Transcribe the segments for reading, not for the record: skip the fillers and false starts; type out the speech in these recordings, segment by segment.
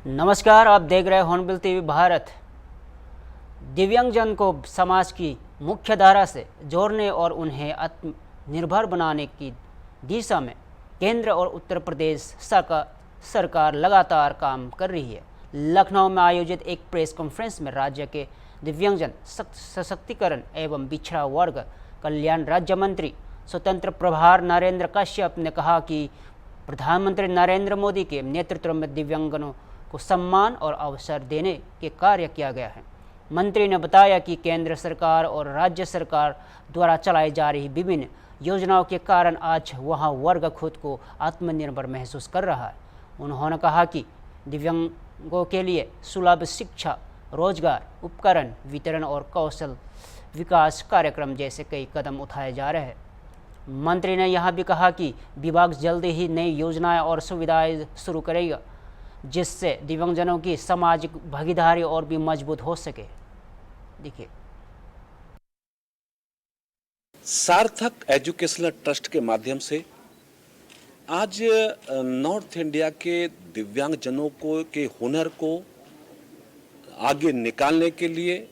नमस्कार, आप देख रहे हैं हॉर्नबिल टीवी भारत। दिव्यांगजन को समाज की मुख्य धारा से जोड़ने और उन्हें आत्मनिर्भर बनाने की दिशा में केंद्र और उत्तर प्रदेश सरकार लगातार काम कर रही है। लखनऊ में आयोजित एक प्रेस कॉन्फ्रेंस में राज्य के दिव्यांगजन सशक्तिकरण एवं पिछड़ा वर्ग कल्याण राज्य मंत्री स्वतंत्र प्रभार नरेंद्र कश्यप ने कहा कि प्रधानमंत्री नरेंद्र मोदी के नेतृत्व में दिव्यांगजनों को सम्मान और अवसर देने के कार्य किया गया है। मंत्री ने बताया कि केंद्र सरकार और राज्य सरकार द्वारा चलाई जा रही विभिन्न योजनाओं के कारण आज वहां वर्ग खुद को आत्मनिर्भर महसूस कर रहा है। उन्होंने कहा कि दिव्यांगों के लिए सुलभ शिक्षा, रोजगार, उपकरण वितरण और कौशल विकास कार्यक्रम जैसे कई कदम उठाए जा रहे हैं। मंत्री ने यह भी कहा कि विभाग जल्द ही नई योजनाएं और सुविधाएं शुरू करेगा, जिससे दिव्यांगजनों की सामाजिक भागीदारी और भी मजबूत हो सके। देखिए, सार्थक एजुकेशनल ट्रस्ट के माध्यम से आज नॉर्थ इंडिया के दिव्यांगजनों के हुनर को आगे निकालने के लिए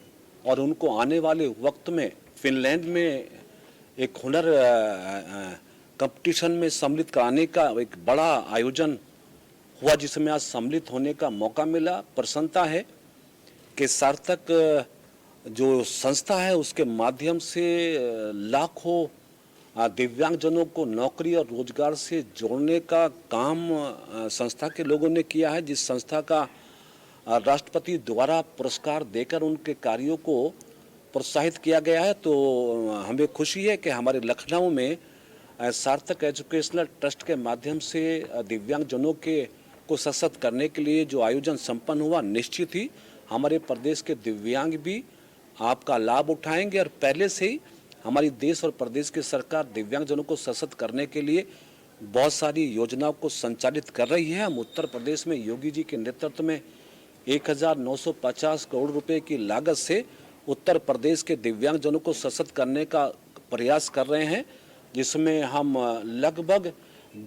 और उनको आने वाले वक्त में फिनलैंड में एक हुनर कंपटीशन में सम्मिलित कराने का एक बड़ा आयोजन हुआ, जिसमें आज सम्मिलित होने का मौका मिला। प्रसन्नता है कि सार्थक जो संस्था है उसके माध्यम से लाखों दिव्यांगजनों को नौकरी और रोजगार से जोड़ने का काम संस्था के लोगों ने किया है, जिस संस्था का राष्ट्रपति द्वारा पुरस्कार देकर उनके कार्यों को प्रोत्साहित किया गया है। तो हमें खुशी है कि हमारे लखनऊ में सार्थक एजुकेशनल ट्रस्ट के माध्यम से दिव्यांगजनों को सशक्त करने के लिए जो आयोजन संपन्न हुआ, निश्चित ही हमारे प्रदेश के दिव्यांग भी आपका लाभ उठाएंगे। और पहले से ही हमारी देश और प्रदेश की सरकार दिव्यांगजनों को सशक्त करने के लिए बहुत सारी योजनाओं को संचालित कर रही है। हम उत्तर प्रदेश में योगी जी के नेतृत्व में 1950 करोड़ रुपए की लागत से उत्तर प्रदेश के दिव्यांगजनों को सशक्त करने का प्रयास कर रहे हैं, जिसमें हम लगभग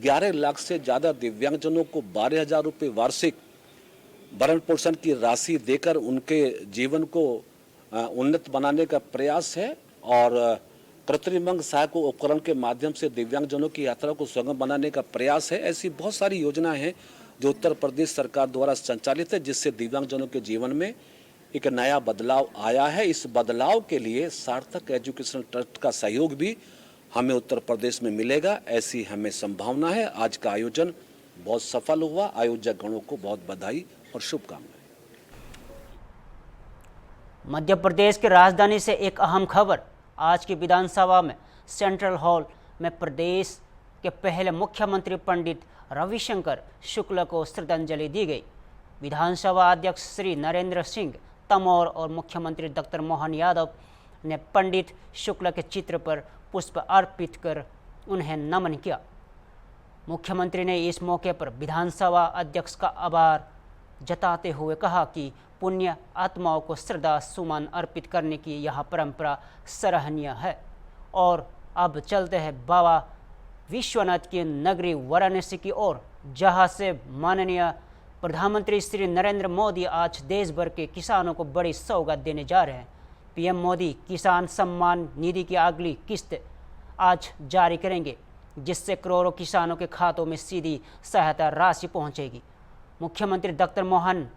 11 लाख से ज़्यादा दिव्यांगजनों को 12,000 रुपये वार्षिक भरण पोषण की राशि देकर उनके जीवन को उन्नत बनाने का प्रयास है। और कृत्रिम अंग सहायक उपकरण के माध्यम से दिव्यांगजनों की यात्रा को सुगम बनाने का प्रयास है। ऐसी बहुत सारी योजनाएं हैं जो उत्तर प्रदेश सरकार द्वारा संचालित है, जिससे दिव्यांगजनों के जीवन में एक नया बदलाव आया है। इस बदलाव के लिए सार्थक एजुकेशनल ट्रस्ट का सहयोग भी हमें उत्तर प्रदेश में मिलेगा, ऐसी हमें संभावना है। आज का आयोजन बहुत सफल हुआ। आयोजक गणों को बहुत बधाई और शुभकामनाएं। मध्य प्रदेश की राजधानी से एक अहम खबर। आज की विधानसभा में सेंट्रल हॉल में प्रदेश के पहले मुख्यमंत्री पंडित रविशंकर शुक्ल को श्रद्धांजलि दी गई। विधानसभा अध्यक्ष श्री नरेंद्र सिंह तोमर और मुख्यमंत्री डॉक्टर मोहन यादव ने पंडित शुक्ल के चित्र पर पुष्प अर्पित कर उन्हें नमन किया। मुख्यमंत्री ने इस मौके पर विधानसभा अध्यक्ष का आभार जताते हुए कहा कि पुण्य आत्माओं को श्रद्धा सुमन अर्पित करने की यह परंपरा सराहनीय है। और अब चलते हैं बाबा विश्वनाथ की नगरी वाराणसी की ओर, जहां से माननीय प्रधानमंत्री श्री नरेंद्र मोदी आज देश भर के किसानों को बड़ी सौगात देने जा रहे हैं। पीएम मोदी किसान सम्मान निधि की अगली किस्त आज जारी करेंगे, जिससे करोड़ों किसानों के खातों में सीधी सहायता राशि पहुंचेगी। मुख्यमंत्री डॉक्टर मोहन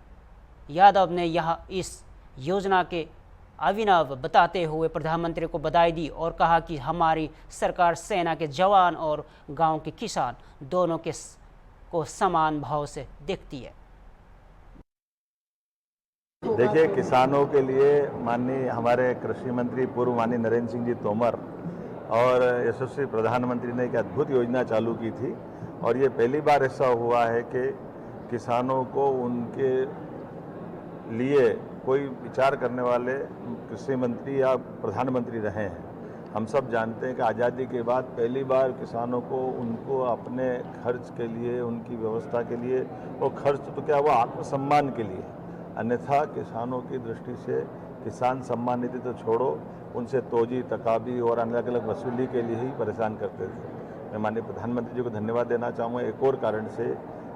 यादव ने इस योजना के अभिनव बताते हुए प्रधानमंत्री को बधाई दी और कहा कि हमारी सरकार सेना के जवान और गांव के किसान दोनों को समान भाव से देखती है। देखिए, किसानों के लिए माननीय हमारे कृषि मंत्री पूर्व माननीय नरेंद्र सिंह जी तोमर और यशस्वी प्रधानमंत्री ने एक अद्भुत योजना चालू की थी। और ये पहली बार ऐसा हुआ है कि किसानों को उनके लिए कोई विचार करने वाले कृषि मंत्री या प्रधानमंत्री रहे हैं। हम सब जानते हैं कि आज़ादी के बाद पहली बार किसानों को उनको अपने खर्च के लिए, उनकी व्यवस्था के लिए, वो खर्च तो क्या, वो आत्मसम्मान के लिए, अन्यथा किसानों की दृष्टि से किसान सम्मान निधि तो छोड़ो, उनसे तोजी, तकाबी और अलग अलग वसूली के लिए ही परेशान करते थे। मैं माननीय प्रधानमंत्री जी को धन्यवाद देना चाहूँगा एक और कारण से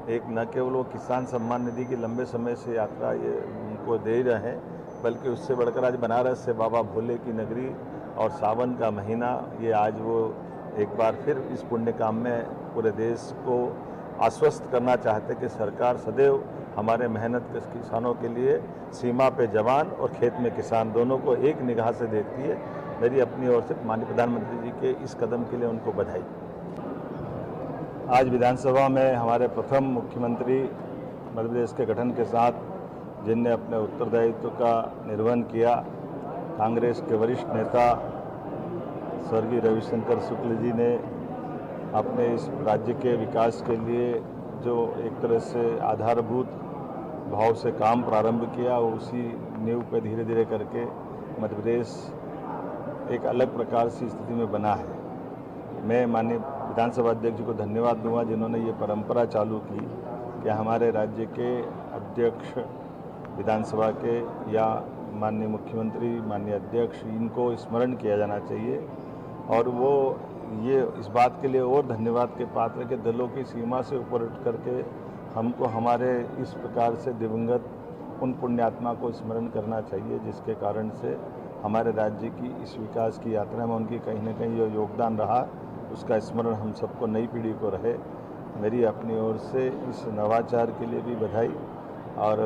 एक न केवल वो किसान सम्मान निधि की लंबे समय से यात्रा ये उनको दे रहे हैं, बल्कि उससे बढ़कर आज बनारस से बाबा भोले की नगरी और सावन का महीना, ये आज वो एक बार फिर इस पुण्य काम में पूरे देश को आश्वस्त करना चाहते कि सरकार सदैव हमारे मेहनत के किसानों के लिए सीमा पे जवान और खेत में किसान दोनों को एक निगाह से देखती है। मेरी अपनी ओर से माननीय प्रधानमंत्री जी के इस कदम के लिए उनको बधाई। आज विधानसभा में हमारे प्रथम मुख्यमंत्री मध्य प्रदेश के गठन के साथ जिनने अपने उत्तरदायित्व का निर्वहन किया, कांग्रेस के वरिष्ठ नेता स्वर्गीय रविशंकर शुक्ल जी ने अपने इस राज्य के विकास के लिए जो एक तरह से आधारभूत भाव से काम प्रारंभ किया, उसी नींव पे धीरे धीरे करके मध्य प्रदेश एक अलग प्रकार की स्थिति में बना है। मैं माननीय विधानसभा अध्यक्ष जी को धन्यवाद दूंगा जिन्होंने ये परंपरा चालू की कि हमारे राज्य के अध्यक्ष विधानसभा के या माननीय मुख्यमंत्री, माननीय अध्यक्ष, इनको स्मरण किया जाना चाहिए। और वो ये इस बात के लिए और धन्यवाद के पात्र के दलों की सीमा से ऊपर उठ करके हमको हमारे इस प्रकार से दिवंगत उन पुण्यात्मा को स्मरण करना चाहिए जिसके कारण से हमारे राज्य की इस विकास की यात्रा में उनकी कहीं न कहीं जो योगदान रहा, उसका स्मरण हम सबको नई पीढ़ी को रहे। मेरी अपनी ओर से इस नवाचार के लिए भी बधाई। और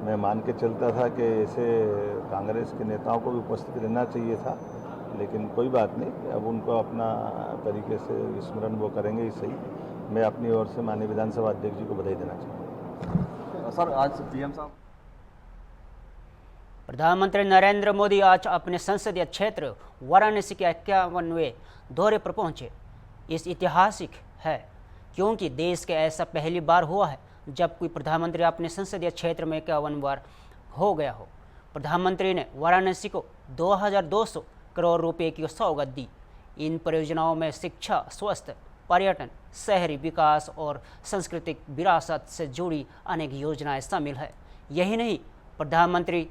मैं मान के चलता था कि ऐसे कांग्रेस के नेताओं को भी उपस्थित रहना चाहिए था, लेकिन कोई बात नहीं, अब उनको अपना तरीके से स्मरण वो करेंगे ही सही। मैं अपनी ओर से माननीय विधानसभा अध्यक्ष जी को बधाई देना चाहूँगा। सर, आज पीएम साहब प्रधानमंत्री नरेंद्र मोदी आज अपने संसदीय क्षेत्र वाराणसी के 51वें दौरे पर पहुंचे। इस ऐतिहासिक है क्योंकि देश के ऐसा पहली बार हुआ है जब कोई प्रधानमंत्री अपने संसदीय क्षेत्र में 51 बार हो गया हो। प्रधानमंत्री ने वाराणसी को 2200 करोड़ रुपए की सौगात दी। इन परियोजनाओं में शिक्षा, स्वास्थ्य, पर्यटन, शहरी विकास और सांस्कृतिक विरासत से जुड़ी अनेक योजनाएं शामिल है। यही नहीं, प्रधानमंत्री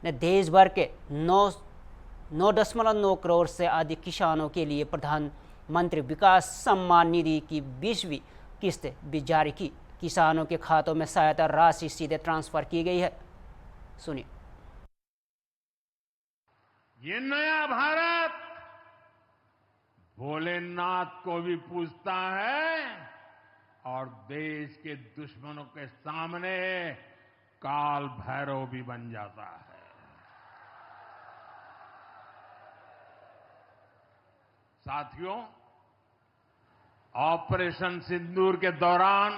ने देश भर के 9.9 करोड़ से अधिक किसानों के लिए प्रधानमंत्री विकास सम्मान निधि की 20वीं किस्त भी जारी की। किसानों के खातों में सहायता राशि सीधे ट्रांसफर की गई है। सुनिए। ये नया भारत भोलेनाथ को भी पूजता है और देश के दुश्मनों के सामने काल भैरव भी बन जाता है। साथियों, ऑपरेशन सिंदूर के दौरान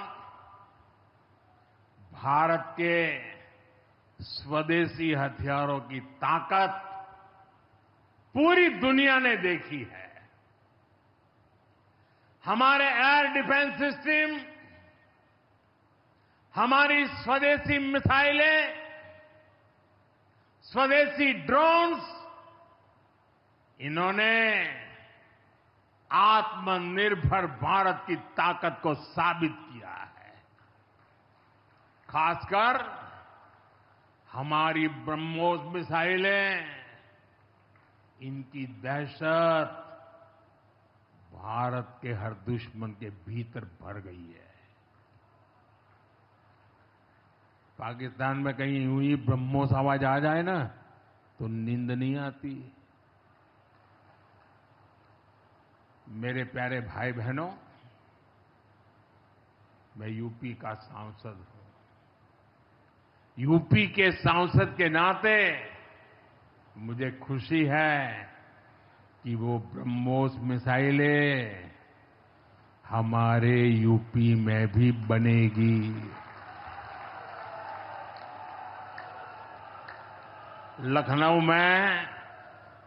भारत के स्वदेशी हथियारों की ताकत पूरी दुनिया ने देखी है। हमारे एयर डिफेंस सिस्टम, हमारी स्वदेशी मिसाइलें, स्वदेशी ड्रोन्स, इन्होंने आत्मनिर्भर भारत की ताकत को साबित किया है। खासकर हमारी ब्रह्मोस मिसाइलें, इनकी दहशत भारत के हर दुश्मन के भीतर भर गई है। पाकिस्तान में कहीं यूं ही ब्रह्मोस आवाज आ जाए ना तो नींद नहीं आती। मेरे प्यारे भाई बहनों, मैं यूपी का सांसद हूं। यूपी के सांसद के नाते मुझे खुशी है कि वो ब्रह्मोस मिसाइलें हमारे यूपी में भी बनेगी। लखनऊ में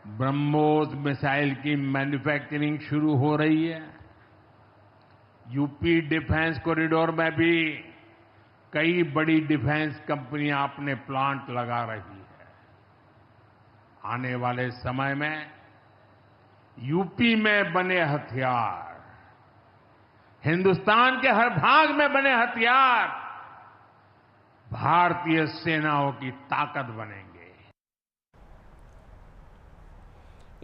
ब्रह्मोस मिसाइल की मैन्युफैक्चरिंग शुरू हो रही है। यूपी डिफेंस कॉरिडोर में भी कई बड़ी डिफेंस कंपनियां अपने प्लांट लगा रही है। आने वाले समय में यूपी में बने हथियार, हिंदुस्तान के हर भाग में बने हथियार भारतीय सेनाओं की ताकत बनेंगे।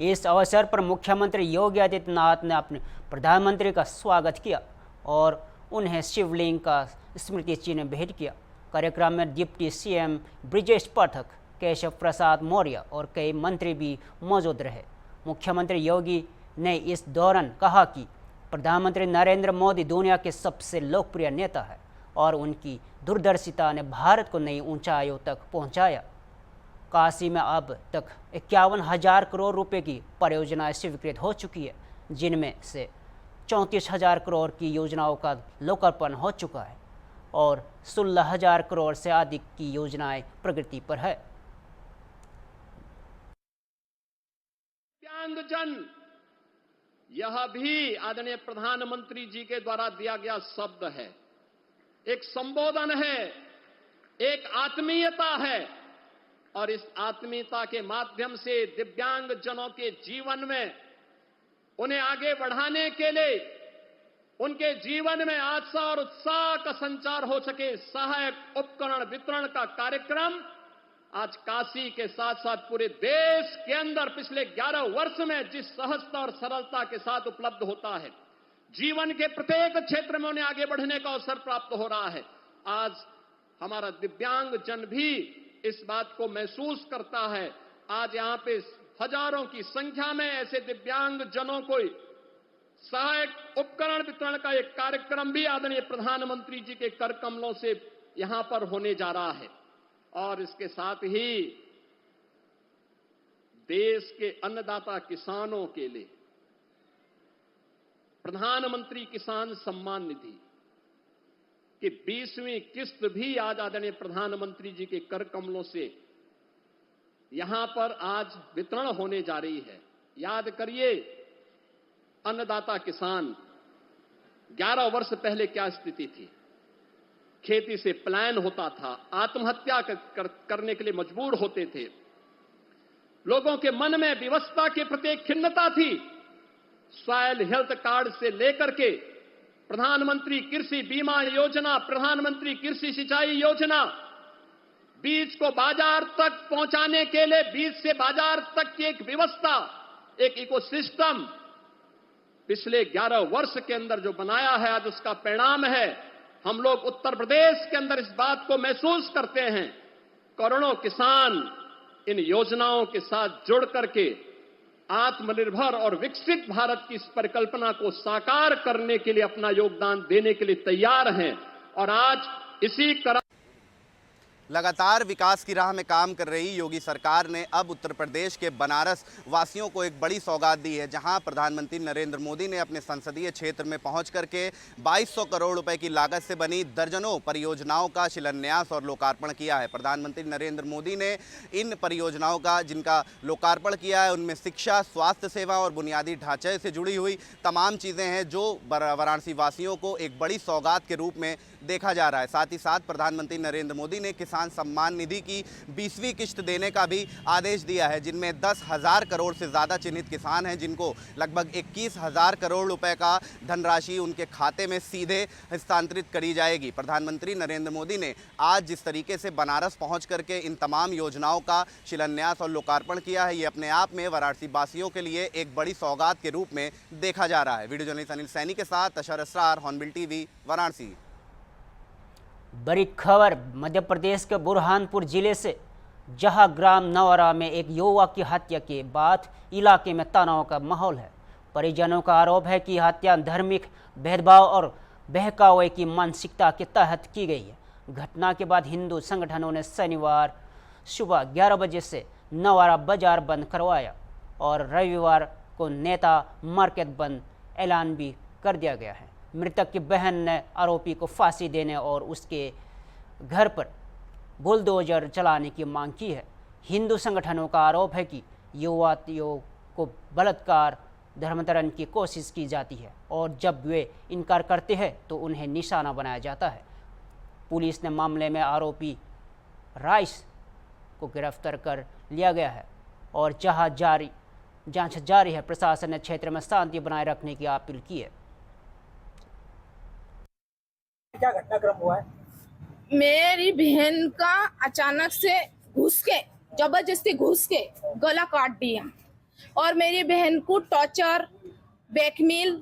इस अवसर पर मुख्यमंत्री योगी आदित्यनाथ ने अपने प्रधानमंत्री का स्वागत किया और उन्हें शिवलिंग का स्मृति चिन्ह भेंट किया। कार्यक्रम में डिप्टी सीएम ब्रिजेश पाठक, केशव प्रसाद मौर्य और कई मंत्री भी मौजूद रहे। मुख्यमंत्री योगी ने इस दौरान कहा कि प्रधानमंत्री नरेंद्र मोदी दुनिया के सबसे लोकप्रिय नेता है और उनकी दूरदर्शिता ने भारत को नई ऊंचाइयों तक पहुंचाया। काशी में अब तक 51,000 करोड़ रुपए की परियोजनाएं स्वीकृत हो चुकी है, जिनमें से 34,000 करोड़ की योजनाओं का लोकार्पण हो चुका है और 16,000 करोड़ से अधिक की योजनाएं प्रगति पर है। दिव्यांगजन, यह भी आदरणीय प्रधानमंत्री जी के द्वारा दिया गया शब्द है, एक संबोधन है, एक आत्मीयता है और इस आत्मीयता के माध्यम से दिव्यांगजनों के जीवन में उन्हें आगे बढ़ाने के लिए उनके जीवन में आशा और उत्साह का संचार हो सके, सहायक उपकरण वितरण का कार्यक्रम आज काशी के साथ साथ पूरे देश के अंदर पिछले 11 वर्ष में जिस सहजता और सरलता के साथ उपलब्ध होता है, जीवन के प्रत्येक क्षेत्र में उन्हें आगे बढ़ने का अवसर प्राप्त हो रहा है। आज हमारा दिव्यांग जन भी इस बात को महसूस करता है। आज यहां पे हजारों की संख्या में ऐसे दिव्यांग जनों को सहायक उपकरण वितरण का एक कार्यक्रम भी आदरणीय प्रधानमंत्री जी के कर कमलों से यहां पर होने जा रहा है। और इसके साथ ही देश के अन्नदाता किसानों के लिए प्रधानमंत्री किसान सम्मान निधि की 20वीं किस्त भी आज आदरणीय प्रधानमंत्री जी के कर कमलों से यहां पर आज वितरण होने जा रही है। याद करिए, अन्नदाता किसान 11 वर्ष पहले क्या स्थिति थी। खेती से पलायन होता था, आत्महत्या करने के लिए मजबूर होते थे, लोगों के मन में विवशता के प्रति खिन्नता थी। सॉइल हेल्थ कार्ड से लेकर के प्रधानमंत्री कृषि बीमा योजना, प्रधानमंत्री कृषि सिंचाई योजना, बीज को बाजार तक पहुंचाने के लिए बीज से बाजार तक की एक व्यवस्था, एक इकोसिस्टम पिछले 11 वर्ष के अंदर जो बनाया है, आज उसका परिणाम है। हम लोग उत्तर प्रदेश के अंदर इस बात को महसूस करते हैं। करोड़ों किसान इन योजनाओं के साथ जुड़ करके आत्मनिर्भर और विकसित भारत की इस परिकल्पना को साकार करने के लिए अपना योगदान देने के लिए तैयार हैं। और आज इसी लगातार विकास की राह में काम कर रही योगी सरकार ने अब उत्तर प्रदेश के बनारस वासियों को एक बड़ी सौगात दी है, जहां प्रधानमंत्री नरेंद्र मोदी ने अपने संसदीय क्षेत्र में पहुंच करके 2200 करोड़ रुपए की लागत से बनी दर्जनों परियोजनाओं का शिलान्यास और लोकार्पण किया है। प्रधानमंत्री नरेंद्र मोदी ने इन परियोजनाओं का जिनका लोकार्पण किया है, उनमें शिक्षा, स्वास्थ्य सेवा और बुनियादी ढांचे से जुड़ी हुई तमाम चीज़ें हैं, जो वाराणसी वासियों को एक बड़ी सौगात के रूप में देखा जा रहा है। साथ ही साथ प्रधानमंत्री नरेंद्र मोदी ने किसान सम्मान निधि की 20वीं किस्त देने का भी आदेश दिया है, जिनमें 10,000 करोड़ से ज़्यादा चिन्हित किसान हैं, जिनको लगभग 21,000 करोड़ रुपए का धनराशि उनके खाते में सीधे हस्तांतरित करी जाएगी। प्रधानमंत्री नरेंद्र मोदी ने आज जिस तरीके से बनारस पहुंच करके इन तमाम योजनाओं का शिलान्यास और लोकार्पण किया है, ये अपने आप में वाराणसी वासियों के लिए एक बड़ी सौगात के रूप में देखा जा रहा है। वीडियो जर्नलिस्ट अनिल सैनी के साथ अशर असरार, हॉर्नबिल टीवी, वाराणसी। बड़ी खबर मध्य प्रदेश के बुरहानपुर जिले से, जहां ग्राम नवारा में एक युवक की हत्या के बाद इलाके में तनाव का माहौल है। परिजनों का आरोप है कि हत्या धार्मिक भेदभाव और बहकावे की मानसिकता के तहत की गई है। घटना के बाद हिंदू संगठनों ने शनिवार सुबह 11 बजे से नवारा बाजार बंद करवाया और रविवार को नेता मार्केट बंद ऐलान भी कर दिया गया है। मृतक की बहन ने आरोपी को फांसी देने और उसके घर पर बुलडोजर चलाने की मांग की है। हिंदू संगठनों का आरोप है कि युवतियों को बलात्कार, धर्मांतरण की कोशिश की जाती है और जब वे इनकार करते हैं तो उन्हें निशाना बनाया जाता है। पुलिस ने मामले में आरोपी राइस को गिरफ्तार कर लिया गया है और जहां जांच जारी है, प्रशासन ने क्षेत्र में शांति बनाए रखने की अपील की है। क्या घटनाक्रम हुआ है? मेरी बहन का अचानक से जबरदस्ती घुस के गला काट दिया और मेरी बहन को टॉर्चर, ब्लैकमेल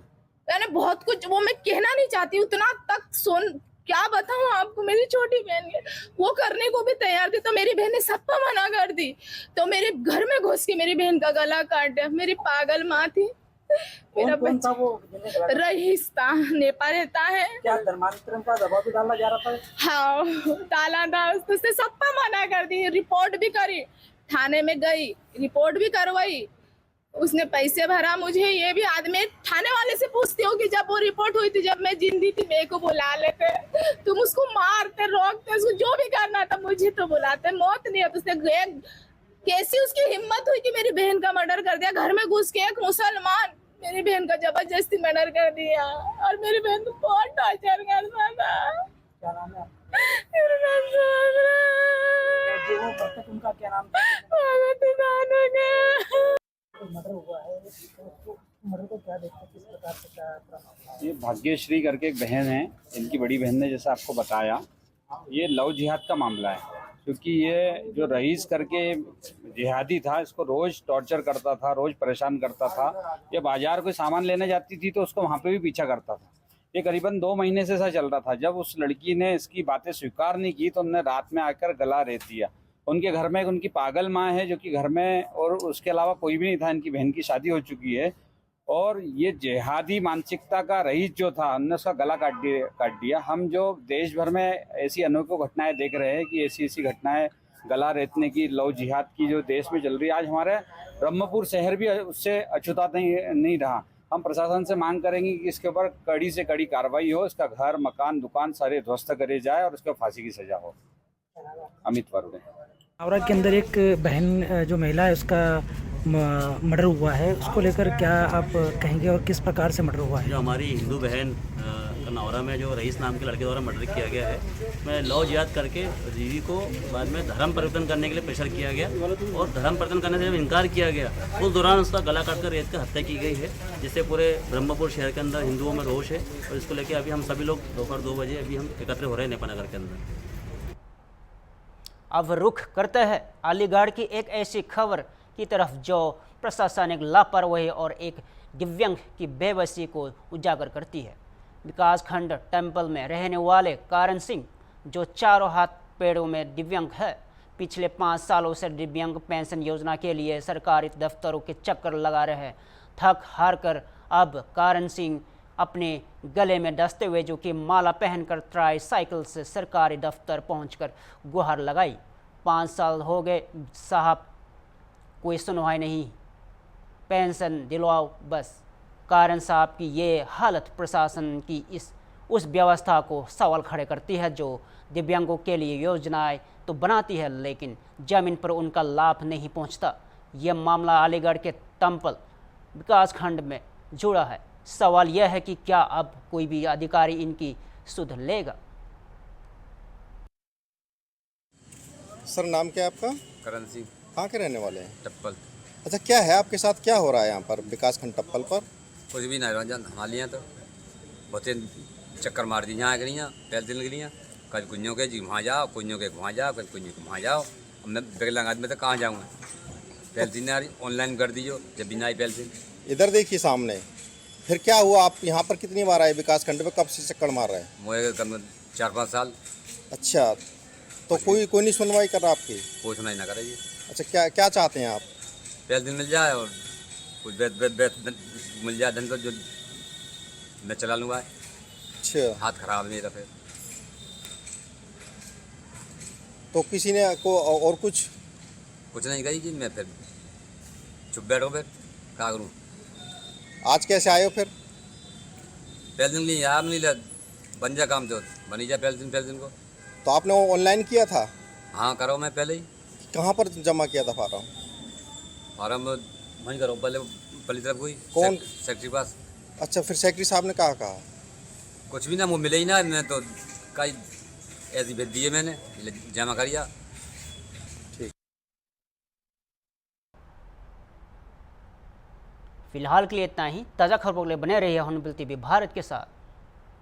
मैंने बहुत कुछ, वो मैं कहना नहीं चाहती उतना तक सुन, क्या बताऊं आपको। मेरी छोटी बहन है, वो करने को भी तैयार थी, तो मेरी बहन ने सबको मना कर दी। तो मेरे घर में घुस के मेरी बहन का गला काट दिया। मेरी पागल माँ थी। मेरा कौन था वो जिन्हें गला काटा? रईस था, नेपाल रहता है। क्या धर्मांतरण का दबाव भी डाला जा रहा था? हाँ, डाला था। उसने सबका मना कर दी, रिपोर्ट भी करी, थाने में गई, रिपोर्ट भी करवाई, उसने पैसे भरा। मुझे ये भी आदमी थाने वाले से पूछती हो कि जब वो रिपोर्ट हुई थी, जब मैं जिंदी थी, मेरे को बुला लेते, तुम उसको मारते, रोकते, उसको जो भी करना था, मुझे तो बुलाते। मौत नहीं है तो उसने कैसी उसकी हिम्मत हुई कि मेरी बहन का मर्डर कर दिया। घर में घुस के एक मुसलमान मेरी बहन का जबरदस्ती मर्डर कर दिया, और मेरी बहन को बहुत टॉर्चर करता था। क्या नाम है आपका? मेरा नाम सोहरा। जो वो मृतक, उनका क्या नाम था? मर्डर हुआ है, तो मर्डर को क्या देखते हैं, किस प्रकार से, क्या मामला है? ये भाग्यश्री करके एक बहन है, इनकी बड़ी बहन ने जैसा आपको बताया, ये लव जिहाद का मामला है। क्योंकि ये जो रईस करके जिहादी था, इसको रोज़ टॉर्चर करता था, रोज़ परेशान करता था। ये बाजार कोई सामान लेने जाती थी तो उसको वहाँ पे भी पीछा करता था। ये करीबन 2 महीने से ऐसा चल रहा था। जब उस लड़की ने इसकी बातें स्वीकार नहीं की तो उन्होंने रात में आकर गला रेत दिया। उनके घर में एक उनकी पागल माँ है जो कि घर में, और उसके अलावा कोई भी नहीं था। इनकी बहन की शादी हो चुकी है, और ये जिहादी मानसिकता का रईस जो था, उन्होंने उसका गला काट दिया। हम जो देश भर में ऐसी अनोखी घटनाएं देख रहे हैं कि ऐसी घटनाएं गला रेतने की, लव जिहाद की जो देश में चल रही है, आज हमारे ब्रह्मपुर शहर भी उससे अछूता नहीं रहा। हम प्रशासन से मांग करेंगे कि इसके ऊपर कड़ी से कड़ी कार्रवाई हो, इसका घर, मकान, दुकान सारे ध्वस्त करे जाए और उसको फांसी की सजा हो। अमित वरुणे। हावड़ा के अंदर एक बहन जो महिला है, उसका मर्डर हुआ है, उसको लेकर क्या आप कहेंगे और किस प्रकार से मर्डर हुआ है? जो हमारी हिंदू बहन कनौरा में जो रईस नाम के लड़के द्वारा मर्डर किया गया है, मैं लव जिहाद करके दीदी को बाद में धर्म परिवर्तन करने के लिए प्रेशर किया गया, और धर्म परिवर्तन करने से जब इनकार किया गया, उस दौरान उसका गला काटकर रेत कर हत्या की गई है, जिससे पूरे ब्रह्मपुर शहर के अंदर हिंदुओं में रोष है। और इसको लेकर अभी हम सभी लोग दोपहर 2 बजे अभी हम एकत्र हो रहे हैं नेपाल नगर के अंदर। अब रुख करते हैं अलीगढ़ की एक ऐसी खबर की तरफ जो प्रशासनिक लापरवाही और एक दिव्यांग की बेबसी को उजागर करती है। विकासखंड टेम्पल में रहने वाले कारण सिंह, जो चारों हाथ पैरों में दिव्यांग है, पिछले 5 सालों से दिव्यांग पेंशन योजना के लिए सरकारी दफ्तरों के चक्कर लगा रहे हैं। थक हार कर अब कारण सिंह अपने गले में दस्तावेजों की माला पहनकर ट्राई साइकिल से सरकारी दफ्तर पहुंचकर गुहार लगाई। 5 साल हो गए साहब, कोई सुनवाई नहीं, पेंशन दिलवाओ बस। कारण साहब की ये हालत प्रशासन की उस व्यवस्था को सवाल खड़े करती है जो दिव्यांगों के लिए योजनाएं तो बनाती है, लेकिन ज़मीन पर उनका लाभ नहीं पहुंचता। यह मामला अलीगढ़ के टेम्पल विकासखंड में जुड़ा है। सवाल यह है कि क्या अब कोई भी अधिकारी इनकी सुध लेगा? सर, नाम क्या है आपका? करण सिंह। कहाँ के रहने वाले हैं? टप्पल। अच्छा, क्या है आपके साथ, क्या हो रहा है यहाँ पर विकासखंड टप्पल पर? कुछ भी नहीं रंजन हालियाँ तो बहुत चक्कर मार दी यहाँ गई, पहले दिन गई, कल कुंजों के जी वहाँ जाओ, कुंजों के वहाँ जाओ, कल कुंजों के वहाँ जाओ। अब मैं विकलांग आदमी तो कहाँ जाऊँगा? पहले दिन आ रही ऑनलाइन कर दीजिए, जब भी ना आई पहले दिन। इधर देखिए सामने, फिर क्या हुआ? आप यहाँ पर कितनी बार आए विकासखंड में, कब से चक्कर मार रहे हैं? मुझे कम 4-5 साल। अच्छा, तो कोई नहीं सुनवाई कर रहा आपकी? कोई सुनाई ना करे जी। अच्छा, क्या चाहते हैं आप? पहले दिन मिल जाए और कुछ बेत मिल जाए धन, तो जो मैं चला लूँगा। अच्छा, हाथ खराब नहीं रहे तो किसी ने को और कुछ नहीं कही जी। मैं फिर चुप बैठो, फिर क्या करूँ? आज कैसे आए हो फिर? पहले दिन नहीं यार, नहीं बन जा काम तो बनी जा पहले दिन को। तो आपने वो ऑनलाइन किया था? हाँ, करो। मैं पहले ही। कहाँ पर जमा किया था फार्म वहीं करो, पहले तरफ कोई कौन? सेक्रेटरी पास। अच्छा, फिर सेक्रेटरी साहब ने कहा? कुछ भी ना, वो मिले ही ना। मैं तो कई ऐसी भेज दिए मैंने, जमा करिया। ठीक। फिलहाल के लिए इतना ही। ताज़ा खबरों के लिए बने रहिए हॉर्नबिल टीवी भारत के साथ।